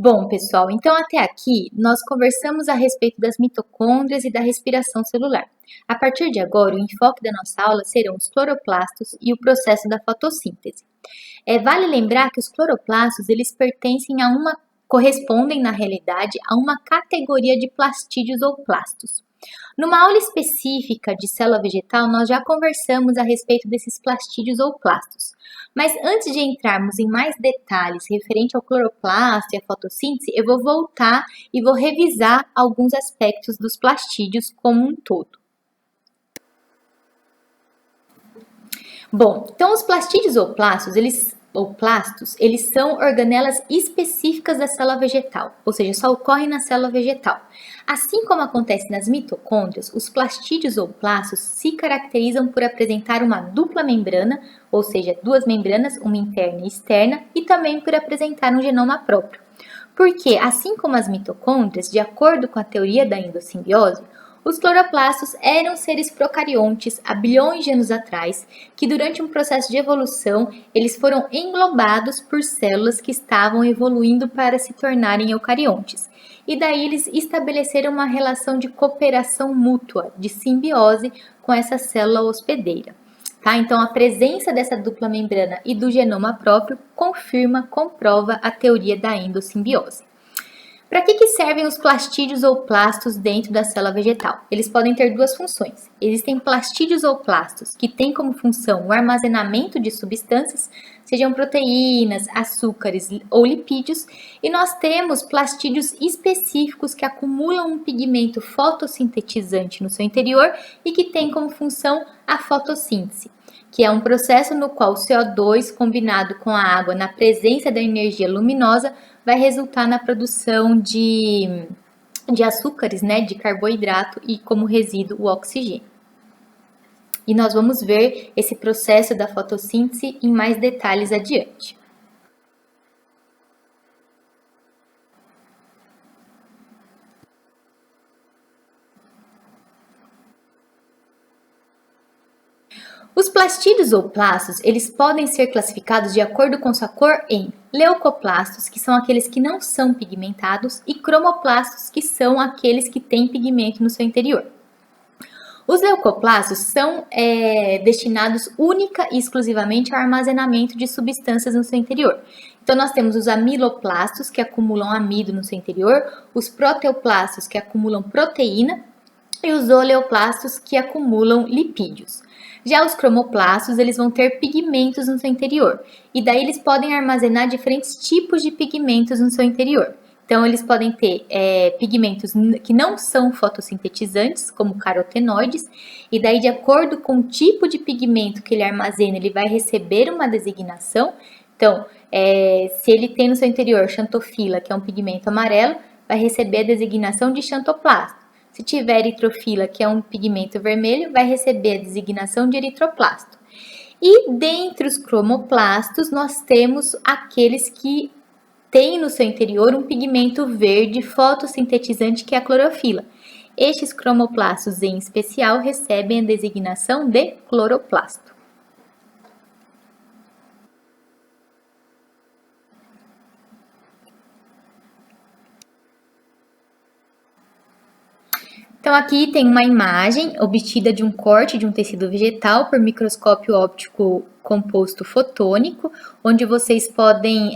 Bom, pessoal, então até aqui nós conversamos a respeito das mitocôndrias e da respiração celular. A partir de agora, o enfoque da nossa aula serão os cloroplastos e o processo da fotossíntese. Vale lembrar que os cloroplastos eles correspondem na realidade a uma categoria de plastídeos ou plastos. Numa aula específica de célula vegetal, nós já conversamos a respeito desses plastídeos ou plastos. Mas antes de entrarmos em mais detalhes referente ao cloroplasto e à fotossíntese, eu vou voltar e vou revisar alguns aspectos dos plastídeos como um todo. Bom, então os plastídeos ou plastos, eles são organelas específicas da célula vegetal, ou seja, só ocorrem na célula vegetal. Assim como acontece nas mitocôndrias, os plastídeos ou plastos se caracterizam por apresentar uma dupla membrana, ou seja, duas membranas, uma interna e externa, e também por apresentar um genoma próprio. Porque, assim como as mitocôndrias, de acordo com a teoria da endossimbiose, os cloroplastos eram seres procariontes há bilhões de anos atrás, que durante um processo de evolução, eles foram englobados por células que estavam evoluindo para se tornarem eucariontes. E daí eles estabeleceram uma relação de cooperação mútua, de simbiose com essa célula hospedeira. Tá? Então, a presença dessa dupla membrana e do genoma próprio comprova a teoria da endossimbiose. Para que servem os plastídeos ou plastos dentro da célula vegetal? Eles podem ter duas funções. Existem plastídeos ou plastos que têm como função o armazenamento de substâncias, sejam proteínas, açúcares ou lipídios, e nós temos plastídeos específicos que acumulam um pigmento fotossintetizante no seu interior e que tem como função a fotossíntese, que é um processo no qual o CO2 combinado com a água na presença da energia luminosa vai resultar na produção de açúcares, né, de carboidrato e como resíduo o oxigênio. E nós vamos ver esse processo da fotossíntese em mais detalhes adiante. Os plastídeos ou plastos, eles podem ser classificados de acordo com sua cor em leucoplastos, que são aqueles que não são pigmentados, e cromoplastos, que são aqueles que têm pigmento no seu interior. Os leucoplastos são destinados única e exclusivamente ao armazenamento de substâncias no seu interior. Então, nós temos os amiloplastos, que acumulam amido no seu interior, os proteoplastos, que acumulam proteína, e os oleoplastos, que acumulam lipídios. Já os cromoplastos, eles vão ter pigmentos no seu interior, e daí eles podem armazenar diferentes tipos de pigmentos no seu interior. Então, eles podem ter pigmentos que não são fotossintetizantes, como carotenoides, e daí, de acordo com o tipo de pigmento que ele armazena, ele vai receber uma designação. Então, se ele tem no seu interior xantofila, que é um pigmento amarelo, vai receber a designação de xantoplasto. Se tiver eritrofila, que é um pigmento vermelho, vai receber a designação de eritroplasto. E dentre os cromoplastos, nós temos aqueles que têm no seu interior um pigmento verde fotossintetizante, que é a clorofila. Estes cromoplastos, em especial, recebem a designação de cloroplasto. Então, aqui tem uma imagem obtida de um corte de um tecido vegetal por microscópio óptico composto fotônico, onde vocês podem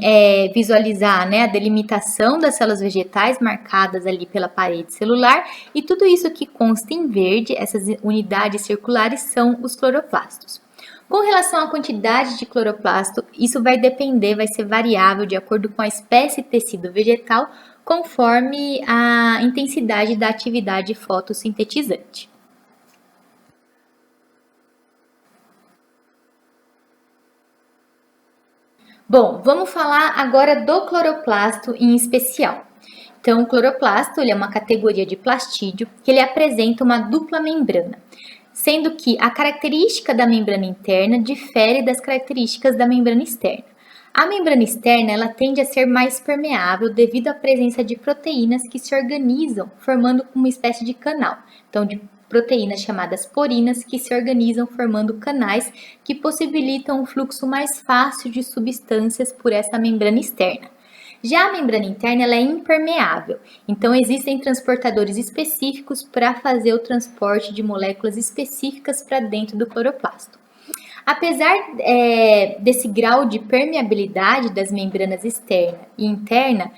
visualizar, né, a delimitação das células vegetais marcadas ali pela parede celular, e tudo isso que consta em verde, essas unidades circulares, são os cloroplastos. Com relação à quantidade de cloroplasto, isso vai ser variável de acordo com a espécie de tecido vegetal, conforme a intensidade da atividade fotossintetizante. Bom, vamos falar agora do cloroplasto em especial. Então, o cloroplasto ele é uma categoria de plastídeo que ele apresenta uma dupla membrana, sendo que a característica da membrana interna difere das características da membrana externa. A membrana externa ela tende a ser mais permeável devido à presença de proteínas que se organizam formando uma espécie de canal. Então, de proteínas chamadas porinas que se organizam formando canais que possibilitam um fluxo mais fácil de substâncias por essa membrana externa. Já a membrana interna ela é impermeável, então existem transportadores específicos para fazer o transporte de moléculas específicas para dentro do cloroplasto. Apesar desse grau de permeabilidade das membranas externa e interna,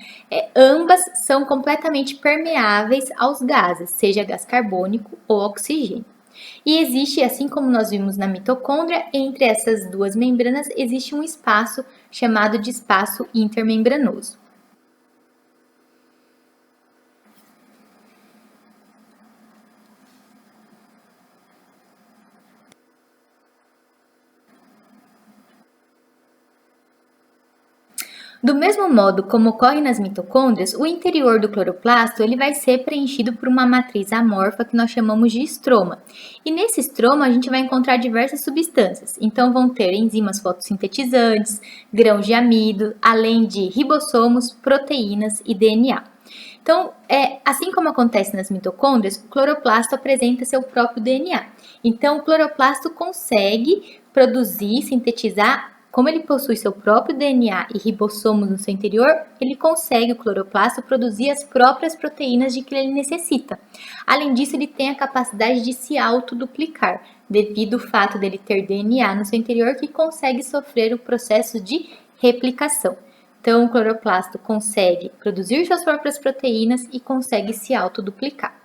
ambas são completamente permeáveis aos gases, seja gás carbônico ou oxigênio. E existe, assim como nós vimos na mitocôndria, entre essas duas membranas existe um espaço chamado de espaço intermembranoso. Do mesmo modo como ocorre nas mitocôndrias, o interior do cloroplasto ele vai ser preenchido por uma matriz amorfa que nós chamamos de estroma. E nesse estroma a gente vai encontrar diversas substâncias. Então vão ter enzimas fotossintetizantes, grãos de amido, além de ribossomos, proteínas e DNA. Então, assim como acontece nas mitocôndrias, o cloroplasto apresenta seu próprio DNA. Então, o cloroplasto consegue produzir, sintetizar. Como ele possui seu próprio DNA e ribossomos no seu interior, ele consegue, o cloroplasto, produzir as próprias proteínas de que ele necessita. Além disso, ele tem a capacidade de se autoduplicar, devido ao fato dele ter DNA no seu interior que consegue sofrer o processo de replicação. Então, o cloroplasto consegue produzir suas próprias proteínas e consegue se autoduplicar.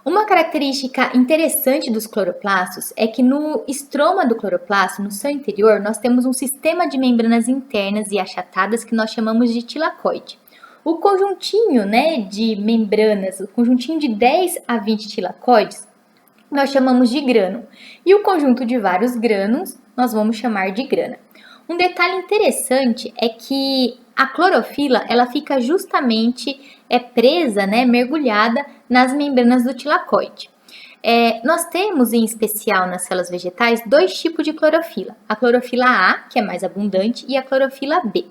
Uma característica interessante dos cloroplastos é que no estroma do cloroplasto, no seu interior, nós temos um sistema de membranas internas e achatadas que nós chamamos de tilacoide. O conjuntinho, de membranas, o conjuntinho de 10 a 20 tilacoides, nós chamamos de grânulo. E o conjunto de vários grânulos, nós vamos chamar de grana. Um detalhe interessante é que a clorofila, ela fica justamente presa, mergulhada nas membranas do tilacoide. Nós temos, em especial nas células vegetais, dois tipos de clorofila. A clorofila A, que é mais abundante, e a clorofila B.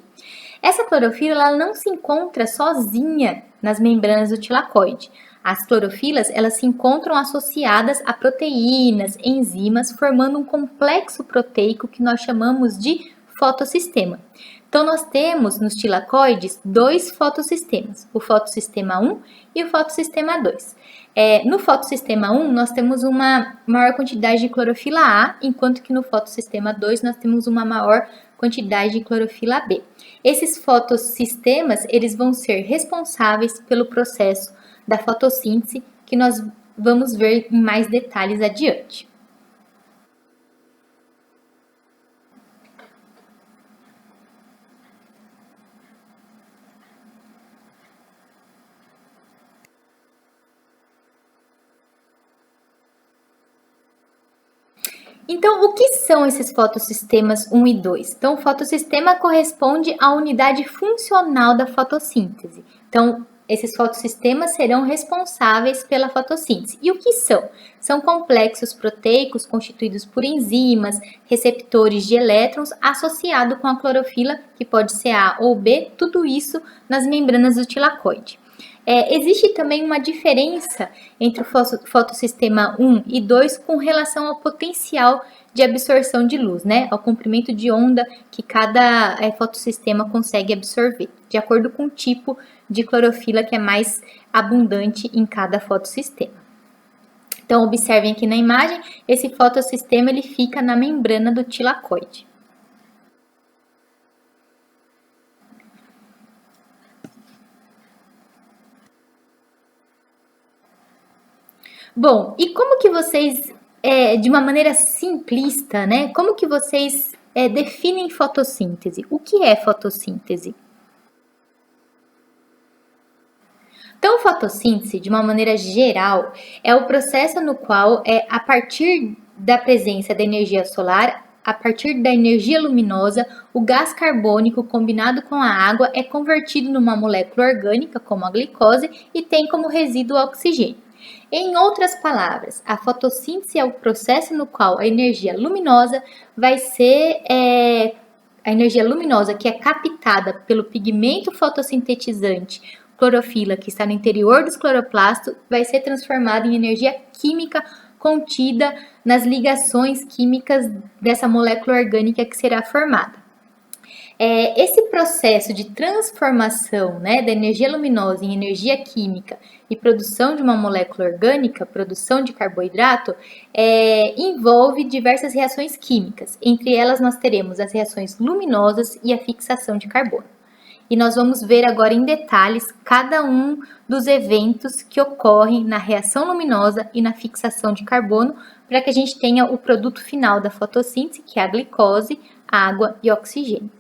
Essa clorofila ela não se encontra sozinha nas membranas do tilacoide. As clorofilas elas se encontram associadas a proteínas, enzimas, formando um complexo proteico que nós chamamos de fotossistema. Então, nós temos nos tilacoides dois fotossistemas, o fotossistema 1 e o fotossistema 2. No fotossistema 1, nós temos uma maior quantidade de clorofila A, enquanto que no fotossistema 2 nós temos uma maior quantidade de clorofila B. Esses fotossistemas, eles vão ser responsáveis pelo processo da fotossíntese, que nós vamos ver em mais detalhes adiante. Então, o que são esses fotossistemas 1 e 2? Então, o fotossistema corresponde à unidade funcional da fotossíntese. Então, esses fotossistemas serão responsáveis pela fotossíntese. E o que são? São complexos proteicos constituídos por enzimas, receptores de elétrons associado com a clorofila, que pode ser A ou B, tudo isso nas membranas do tilacoide. Existe também uma diferença entre o fotossistema 1 e 2 com relação ao potencial de absorção de luz, ao comprimento de onda que cada fotossistema consegue absorver, de acordo com o tipo de clorofila que é mais abundante em cada fotossistema. Então, observem aqui na imagem, esse fotossistema ele fica na membrana do tilacoide. Bom, e como que vocês, de uma maneira simplista, como que vocês definem fotossíntese? O que é fotossíntese? Então, fotossíntese, de uma maneira geral, é o processo no qual, a partir da presença da energia solar, a partir da energia luminosa, o gás carbônico combinado com a água é convertido numa molécula orgânica, como a glicose, e tem como resíduo o oxigênio. Em outras palavras, a fotossíntese é o processo no qual a energia luminosa vai ser a energia luminosa que é captada pelo pigmento fotossintetizante clorofila que está no interior dos cloroplastos vai ser transformada em energia química contida nas ligações químicas dessa molécula orgânica que será formada. Esse processo de transformação, né, da energia luminosa em energia química e produção de uma molécula orgânica, produção de carboidrato, envolve diversas reações químicas. Entre elas, nós teremos as reações luminosas e a fixação de carbono. E nós vamos ver agora em detalhes cada um dos eventos que ocorrem na reação luminosa e na fixação de carbono, para que a gente tenha o produto final da fotossíntese, que é a glicose, água e oxigênio.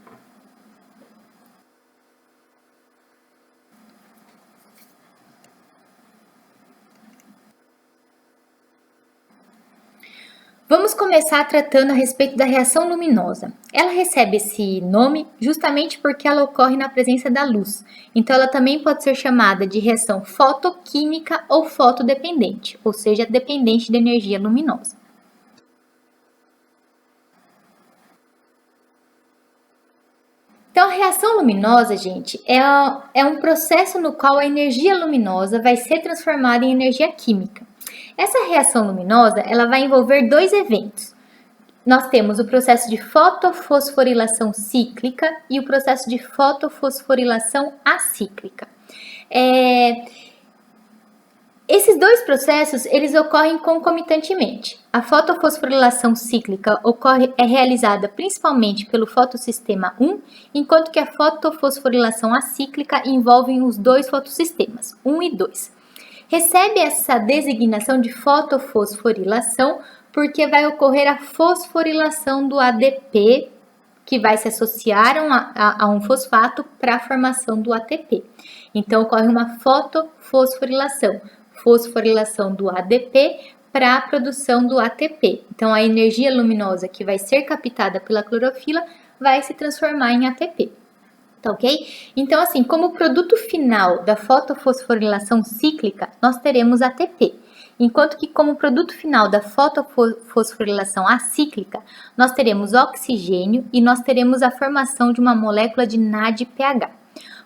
Vamos começar tratando a respeito da reação luminosa. Ela recebe esse nome justamente porque ela ocorre na presença da luz. Então, ela também pode ser chamada de reação fotoquímica ou fotodependente, ou seja, dependente da energia luminosa. Então, a reação luminosa, gente, é um processo no qual a energia luminosa vai ser transformada em energia química. Essa reação luminosa, ela vai envolver dois eventos. Nós temos o processo de fotofosforilação cíclica e o processo de fotofosforilação acíclica. Esses dois processos, eles ocorrem concomitantemente. A fotofosforilação cíclica é realizada principalmente pelo fotossistema 1, enquanto que a fotofosforilação acíclica envolve os dois fotossistemas, 1 e 2. Recebe essa designação de fotofosforilação porque vai ocorrer a fosforilação do ADP, que vai se associar a um fosfato para a formação do ATP. Então, ocorre uma fotofosforilação do ADP para a produção do ATP. Então, a energia luminosa que vai ser captada pela clorofila vai se transformar em ATP. Tá ok? Então, assim, como produto final da fotofosforilação cíclica, nós teremos ATP. Enquanto que como produto final da fotofosforilação acíclica, nós teremos oxigênio e nós teremos a formação de uma molécula de NADPH.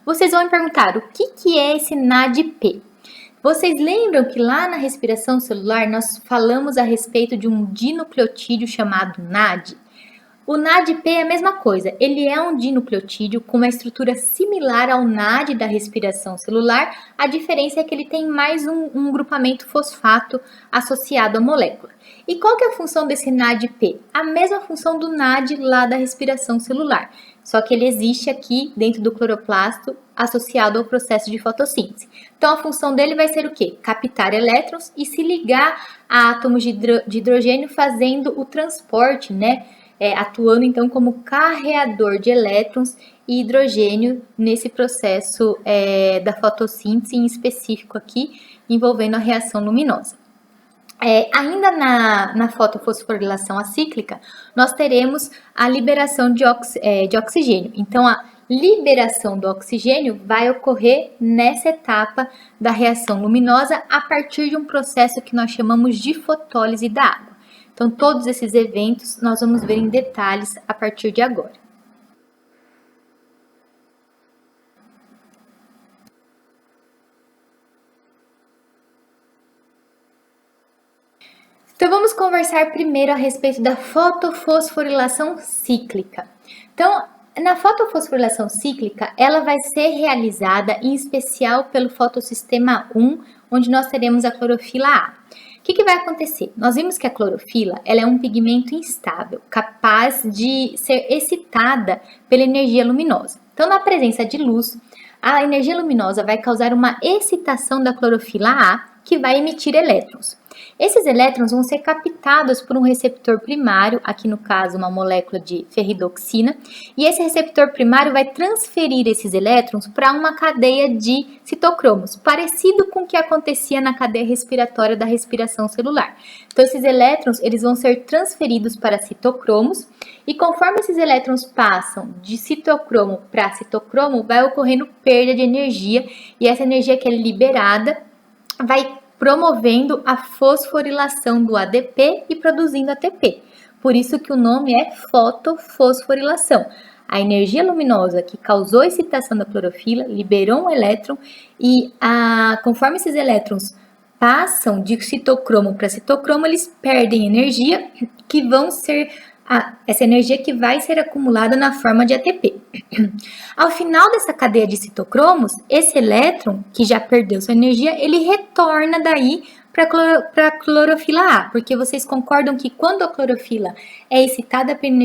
Vocês vão me perguntar, o que é esse NADP? Vocês lembram que lá na respiração celular nós falamos a respeito de um dinucleotídeo chamado NAD? O NADP é a mesma coisa, ele é um dinucleotídeo com uma estrutura similar ao NAD da respiração celular, a diferença é que ele tem mais um grupamento fosfato associado à molécula. E qual que é a função desse NADP? A mesma função do NAD lá da respiração celular, só que ele existe aqui dentro do cloroplasto associado ao processo de fotossíntese. Então, a função dele vai ser o quê? Captar elétrons e se ligar a átomos de hidrogênio fazendo o transporte, né? Atuando então como carreador de elétrons e hidrogênio nesse processo da fotossíntese, em específico aqui, envolvendo a reação luminosa. Ainda na fotofosforilação acíclica, nós teremos a liberação de oxigênio. Então, a liberação do oxigênio vai ocorrer nessa etapa da reação luminosa a partir de um processo que nós chamamos de fotólise da água. Então, todos esses eventos nós vamos ver em detalhes a partir de agora. Então, vamos conversar primeiro a respeito da fotofosforilação cíclica. Então, na fotofosforilação cíclica, ela vai ser realizada em especial pelo fotossistema 1, onde nós teremos a clorofila A. O que vai acontecer? Nós vimos que a clorofila ela é um pigmento instável, capaz de ser excitada pela energia luminosa. Então, na presença de luz, a energia luminosa vai causar uma excitação da clorofila A, que vai emitir elétrons. Esses elétrons vão ser captados por um receptor primário, aqui no caso uma molécula de ferridoxina, e esse receptor primário vai transferir esses elétrons para uma cadeia de citocromos, parecido com o que acontecia na cadeia respiratória da respiração celular. Então, esses elétrons eles vão ser transferidos para citocromos, e conforme esses elétrons passam de citocromo para citocromo, vai ocorrendo perda de energia, e essa energia que é liberada vai promovendo a fosforilação do ADP e produzindo ATP. Por isso que o nome é fotofosforilação. a energia luminosa que causou a excitação da clorofila liberou um elétron e conforme esses elétrons passam de citocromo para citocromo, eles perdem energia que vão ser essa energia que vai ser acumulada na forma de ATP. Ao final dessa cadeia de citocromos, esse elétron que já perdeu sua energia, ele retorna daí para a clorofila A, porque vocês concordam que quando a clorofila é excitada pela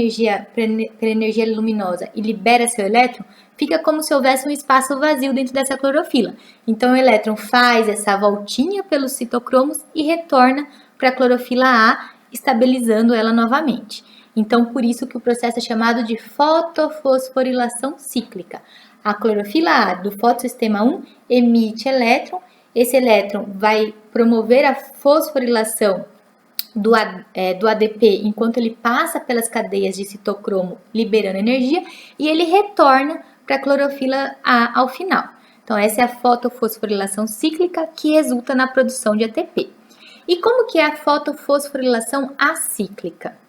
energia luminosa e libera seu elétron, fica como se houvesse um espaço vazio dentro dessa clorofila. Então o elétron faz essa voltinha pelos citocromos e retorna para a clorofila A, estabilizando ela novamente. Então, por isso que o processo é chamado de fotofosforilação cíclica. A clorofila A do fotossistema 1 emite elétron, esse elétron vai promover a fosforilação do ADP enquanto ele passa pelas cadeias de citocromo, liberando energia, e ele retorna para a clorofila A ao final. Então, essa é a fotofosforilação cíclica que resulta na produção de ATP. E como que é a fotofosforilação acíclica?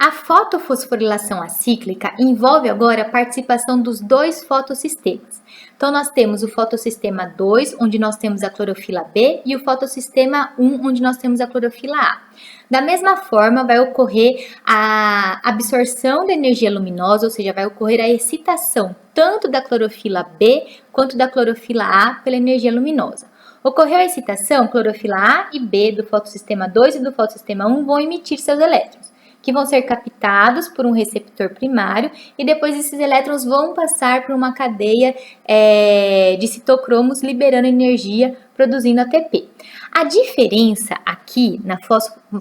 A fotofosforilação acíclica envolve agora a participação dos dois fotossistemas. Então, nós temos o fotossistema 2, onde nós temos a clorofila B, e o fotossistema 1, onde nós temos a clorofila A. Da mesma forma, vai ocorrer a absorção da energia luminosa, ou seja, vai ocorrer a excitação tanto da clorofila B quanto da clorofila A pela energia luminosa. Ocorreu a excitação, clorofila A e B do fotossistema 2 e do fotossistema 1 vão emitir seus elétrons, que vão ser captados por um receptor primário e depois esses elétrons vão passar por uma cadeia de citocromos liberando energia, produzindo ATP. A diferença aqui na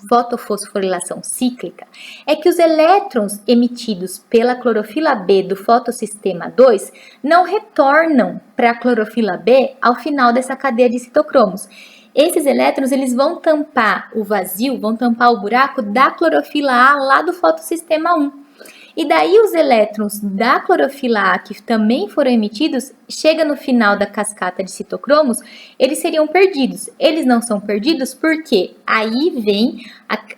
fotofosforilação cíclica é que os elétrons emitidos pela clorofila B do fotossistema 2 não retornam para a clorofila B ao final dessa cadeia de citocromos. Esses elétrons eles vão tampar o vazio, vão tampar o buraco da clorofila A lá do fotossistema 1. E daí os elétrons da clorofila A que também foram emitidos, chega no final da cascata de citocromos, eles seriam perdidos. Eles não são perdidos porque aí vem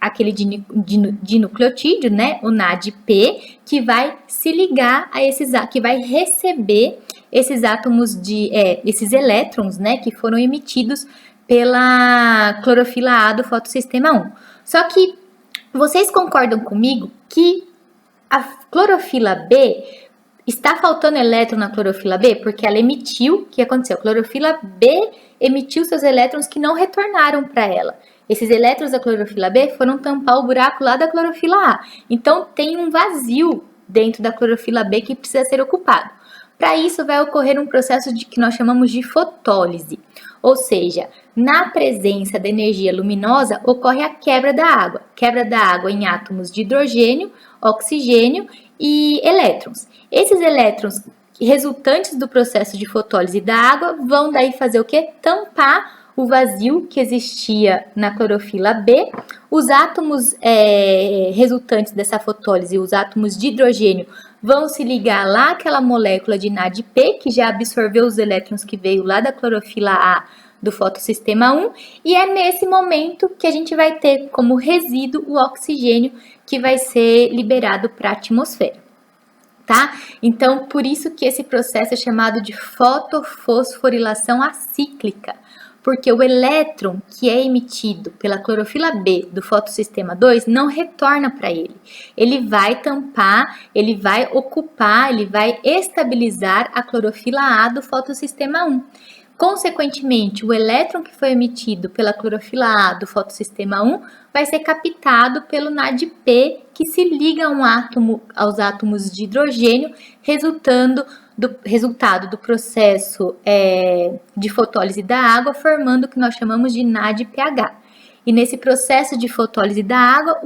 aquele dinucleotídeo, né, o NADP, que vai se ligar a que vai receber esses esses elétrons, né, que foram emitidos pela clorofila A do fotossistema 1. Só que vocês concordam comigo que a clorofila B está faltando elétron na clorofila B? Porque ela emitiu, o que aconteceu? A clorofila B emitiu seus elétrons que não retornaram para ela. Esses elétrons da clorofila B foram tampar o buraco lá da clorofila A. Então tem um vazio dentro da clorofila B que precisa ser ocupado. Para isso vai ocorrer um processo que nós chamamos de fotólise, ou seja, na presença da energia luminosa ocorre a quebra da água em átomos de hidrogênio, oxigênio e elétrons. Esses elétrons resultantes do processo de fotólise da água vão daí fazer o quê? Tampar o vazio que existia na clorofila B. Os átomos resultantes dessa fotólise, os átomos de hidrogênio, vão se ligar lá àquela molécula de NADP, que já absorveu os elétrons que veio lá da clorofila A do fotossistema 1, e é nesse momento que a gente vai ter como resíduo o oxigênio que vai ser liberado para a atmosfera, tá? Então, por isso que esse processo é chamado de fotofosforilação acíclica, porque o elétron que é emitido pela clorofila B do fotossistema 2 não retorna para ele. Ele vai tampar, ele vai ocupar, ele vai estabilizar a clorofila A do fotossistema 1. Consequentemente, o elétron que foi emitido pela clorofila A do fotossistema 1 vai ser captado pelo NADP, que se liga aos átomos de hidrogênio, resultado do processo de fotólise da água, formando o que nós chamamos de NADPH. E nesse processo de fotólise da água,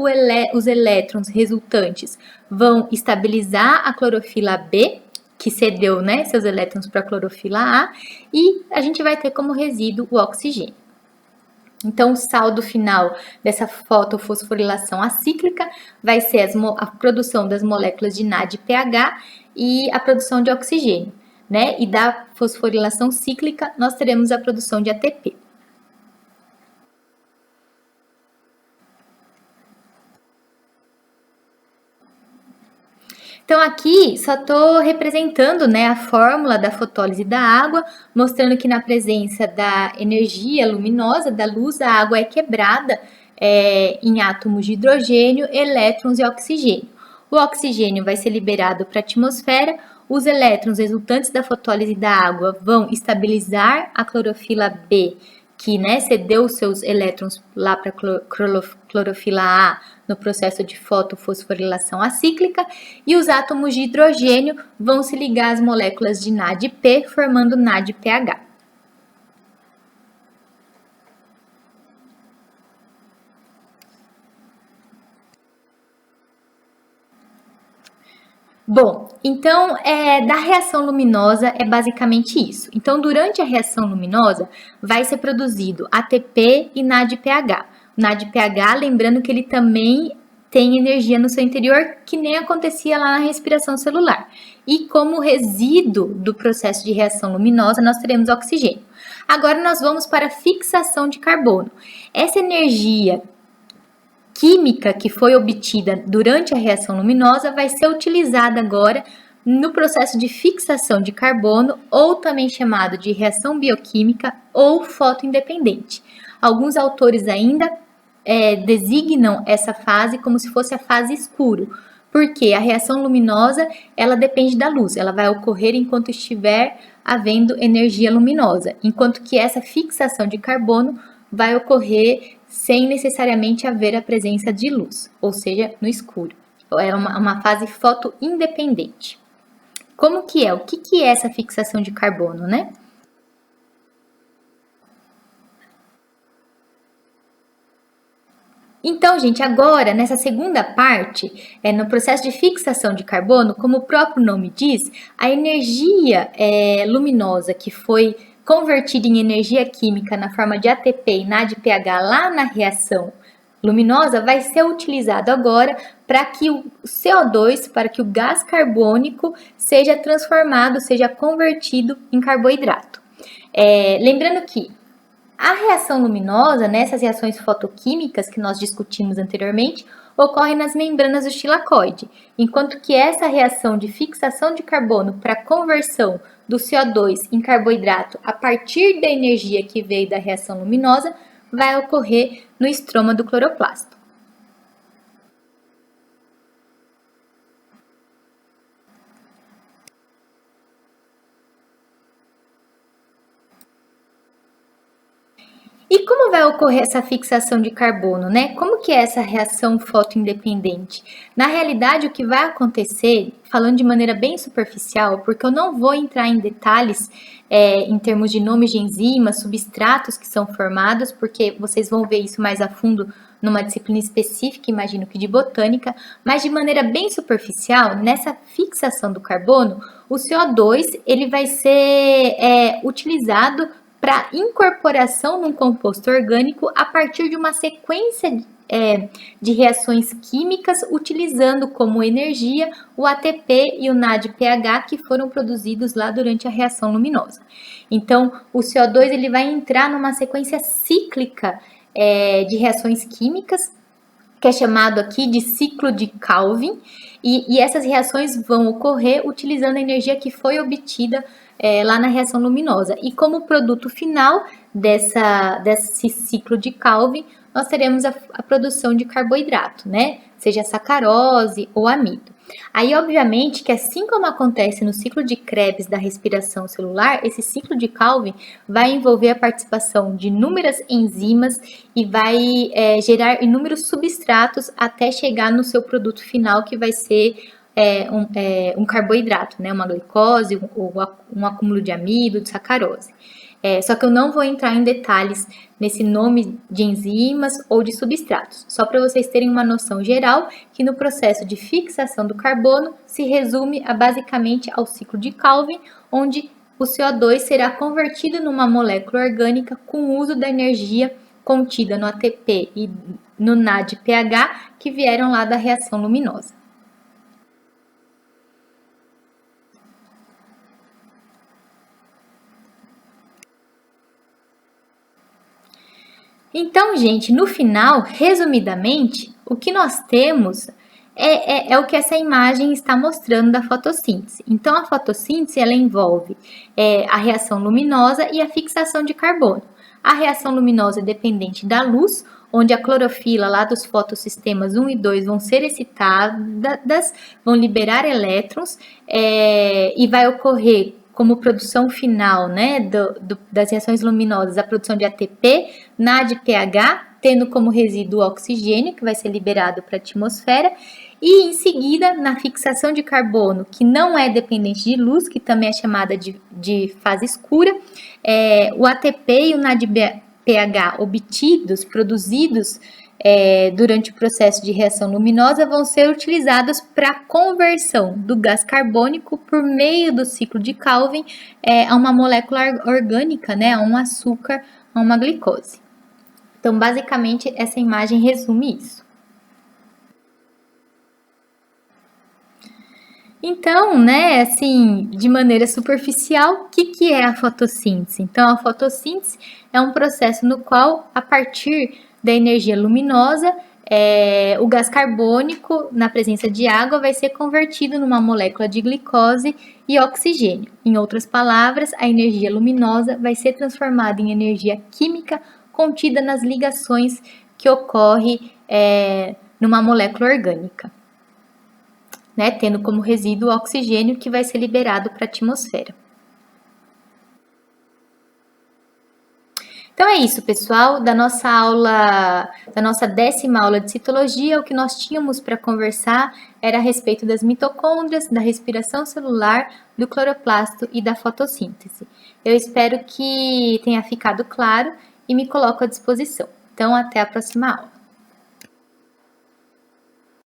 os elétrons resultantes vão estabilizar a clorofila B, que cedeu, né, seus elétrons para a clorofila A, e a gente vai ter como resíduo o oxigênio. Então, o saldo final dessa fotofosforilação acíclica vai ser a produção das moléculas de NADPH e a produção de oxigênio. né, e da fosforilação cíclica, nós teremos a produção de ATP. Então aqui só estou representando, né, a fórmula da fotólise da água, mostrando que na presença da energia luminosa, da luz, a água é quebrada em átomos de hidrogênio, elétrons e oxigênio. O oxigênio vai ser liberado para a atmosfera, os elétrons resultantes da fotólise da água vão estabilizar a clorofila B, que, né, cedeu seus elétrons lá para a clorofila A no processo de fotofosforilação acíclica, e os átomos de hidrogênio vão se ligar às moléculas de NADP, formando NADPH. Bom, então, da reação luminosa é basicamente isso. Então, durante a reação luminosa, vai ser produzido ATP e NADPH. O NADPH, lembrando que ele também tem energia no seu interior, que nem acontecia lá na respiração celular. E como resíduo do processo de reação luminosa, nós teremos oxigênio. Agora, nós vamos para a fixação de carbono. Essa energia química que foi obtida durante a reação luminosa vai ser utilizada agora no processo de fixação de carbono, ou também chamado de reação bioquímica ou fotoindependente. Alguns autores ainda designam essa fase como se fosse a fase escuro, porque a reação luminosa ela depende da luz, ela vai ocorrer enquanto estiver havendo energia luminosa, enquanto que essa fixação de carbono vai ocorrer sem necessariamente haver a presença de luz, ou seja, no escuro. É uma fase fotoindependente. Como que é? O que é essa fixação de carbono, né? Então, gente, agora, nessa segunda parte, no processo de fixação de carbono, como o próprio nome diz, a energia luminosa que foi convertida em energia química na forma de ATP e NADPH lá na reação luminosa vai ser utilizado agora para que o CO2, para que o gás carbônico seja transformado, seja convertido em carboidrato. Lembrando que a reação luminosa, nessas reações fotoquímicas que nós discutimos anteriormente, ocorre nas membranas do tilacoide, enquanto que essa reação de fixação de carbono para conversão do CO2 em carboidrato a partir da energia que veio da reação luminosa vai ocorrer no estroma do cloroplasto. E como vai ocorrer essa fixação de carbono, né? Como que é essa reação fotoindependente? Na realidade, o que vai acontecer, falando de maneira bem superficial, porque eu não vou entrar em detalhes em termos de nomes de enzimas, substratos que são formados, porque vocês vão ver isso mais a fundo numa disciplina específica, imagino que de botânica, mas de maneira bem superficial, nessa fixação do carbono, o CO2 ele vai ser utilizado para incorporação num composto orgânico a partir de uma sequência de reações químicas utilizando como energia o ATP e o NADPH que foram produzidos lá durante a reação luminosa. Então, o CO2 ele vai entrar numa sequência cíclica de reações químicas, que é chamado aqui de ciclo de Calvin, e essas reações vão ocorrer utilizando a energia que foi obtida lá na reação luminosa. E como produto final desse ciclo de Calvin, nós teremos a produção de carboidrato, né? Seja sacarose ou amido. Aí, obviamente, que assim como acontece no ciclo de Krebs da respiração celular, esse ciclo de Calvin vai envolver a participação de inúmeras enzimas e vai gerar inúmeros substratos até chegar no seu produto final, que vai ser um carboidrato, né? Uma glicose ou um acúmulo de amido, de sacarose. Só que eu não vou entrar em detalhes nesse nome de enzimas ou de substratos, só para vocês terem uma noção geral que no processo de fixação do carbono se resume basicamente ao ciclo de Calvin, onde o CO2 será convertido numa molécula orgânica com o uso da energia contida no ATP e no NADPH que vieram lá da reação luminosa. Então, gente, no final, resumidamente, o que nós temos é o que essa imagem está mostrando da fotossíntese. Então, a fotossíntese ela envolve a reação luminosa e a fixação de carbono. A reação luminosa é dependente da luz, onde a clorofila lá dos fotossistemas 1 e 2 vão ser excitadas, vão liberar elétrons e vai ocorrer como produção final, né, das reações luminosas, a produção de ATP, NADPH, tendo como resíduo o oxigênio, que vai ser liberado para a atmosfera, e em seguida, na fixação de carbono, que não é dependente de luz, que também é chamada de fase escura, o ATP e o NADPH obtidos, produzidos durante o processo de reação luminosa vão ser utilizados para a conversão do gás carbônico por meio do ciclo de Calvin a uma molécula orgânica, né, a um açúcar, a uma glicose. Então, basicamente, essa imagem resume isso. Então, né, assim, de maneira superficial, o que é a fotossíntese? Então, a fotossíntese é um processo no qual, a partir da energia luminosa, o gás carbônico, na presença de água, vai ser convertido numa molécula de glicose e oxigênio. Em outras palavras, a energia luminosa vai ser transformada em energia química contida nas ligações que ocorre numa molécula orgânica, né, tendo como resíduo o oxigênio que vai ser liberado para a atmosfera. Então é isso, pessoal, da nossa 10ª aula de citologia, o que nós tínhamos para conversar era a respeito das mitocôndrias, da respiração celular, do cloroplasto e da fotossíntese. Eu espero que tenha ficado claro e me coloco à disposição. Então, até a próxima aula.